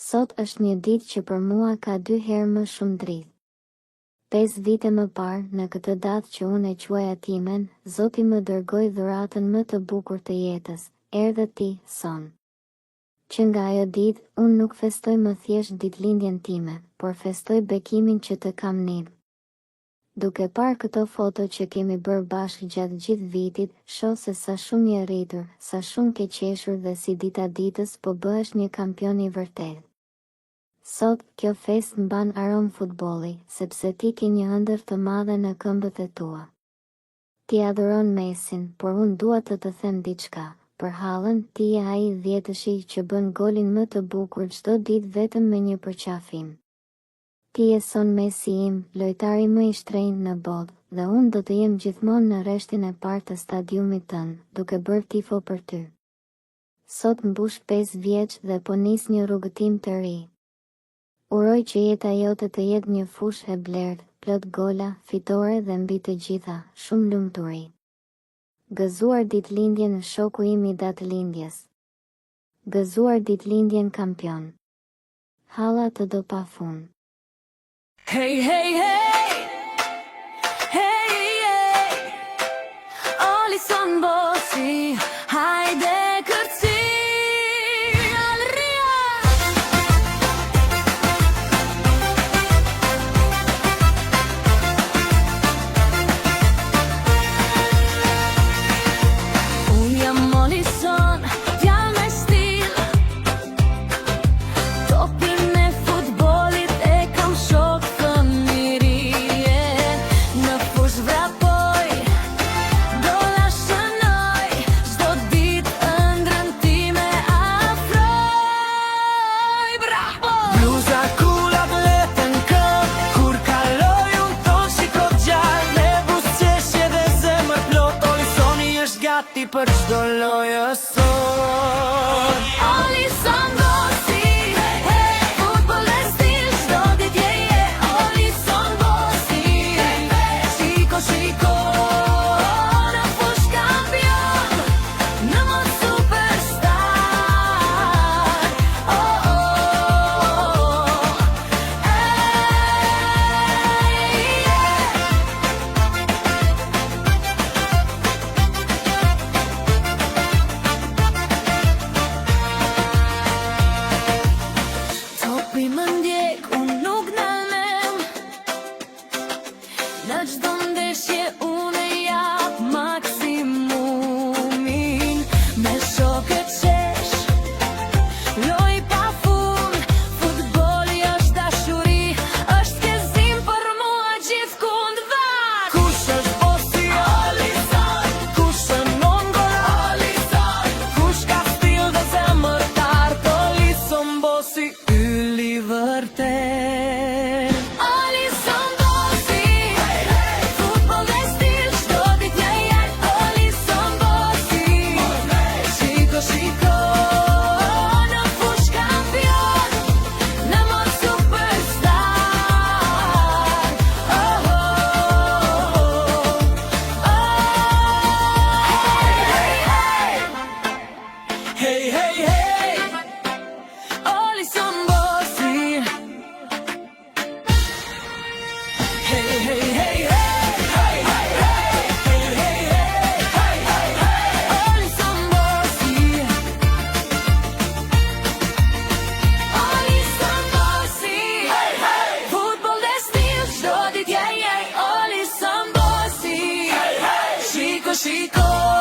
Sot është një ditë që për mua ka 2 herë më shumë dritë. 5 vite më parë, në këtë datë që unë e quaja timen, Zoti më dërgoi dhuratën më të bukur të jetës, erdhe ti, son. Që nga ajo ditë, unë nuk festoj më thjesht ditëlindjen time, por festoj bekimin që të kam nil. Duke parë këto foto që kemi bërë bashkë gjatë gjithë vitit, shoh se sa shumë je rritur, sa shumë ke qeshur dhe si dita ditës po bëhesh një kampion i vërtet. Sot, kjo fest mban aromë futbolli, sepse ti ke një ëndër të madhe në këmbët e tua. Ti adhuron Mesin, por unë dua të them diçka. Për Hallën, ti je ai 10-shi që bën golin më të bukur çdo ditë vetëm me një përqafim. Ti je son Messi im, lojtari më i shtrenjtë në botë, dhe unë do të jem gjithmonë në rreshtin e parë të stadiumit tënd, duke bërë tifo për ty. Sot mbush 5 vjeç dhe po nis një rrugëtim të ri. Uroj që jeta jote të jetë një fushë e blertë, plot gola, fitore dhe mbi të gjitha, shumë lumturi. Gëzuar ditëlindjen shoku im i datëlindjes. Gëzuar ditëlindjen kampion. Halla të do pa fund. Hey, hey, hey! Hey, hey! Olison Bosi, hajde kërci! Për çdo lojë sot. Olison Bosi, futboll e stil, çdo ditë je Olison Bosi. Shiko, shiko, në fush kampion, në mod superstar. Oh, oh, oh. Në çdo ndeshje unë jap maksimumin, me shokët qesh, loj pa fund, futbolli është dashuri, është kezim për mua gjithkund vat. Kush është Bosi? Olison. Kush shënon gol? Olison. Kush ka stil dhe zemër tart? Olison Bosi, ylli vërtet. Hey, hey, hey! Olison Bosi. Hey, hey, hey, hey! Hey, hey, hey! Hey, hey, hey! Hey, hey, hey! Olison Bosi. Olison Bosi. Hey, hey! Futboll dhe stil, çdo ditë je Olison Bosi. Hey, hey! Shiko, shiko.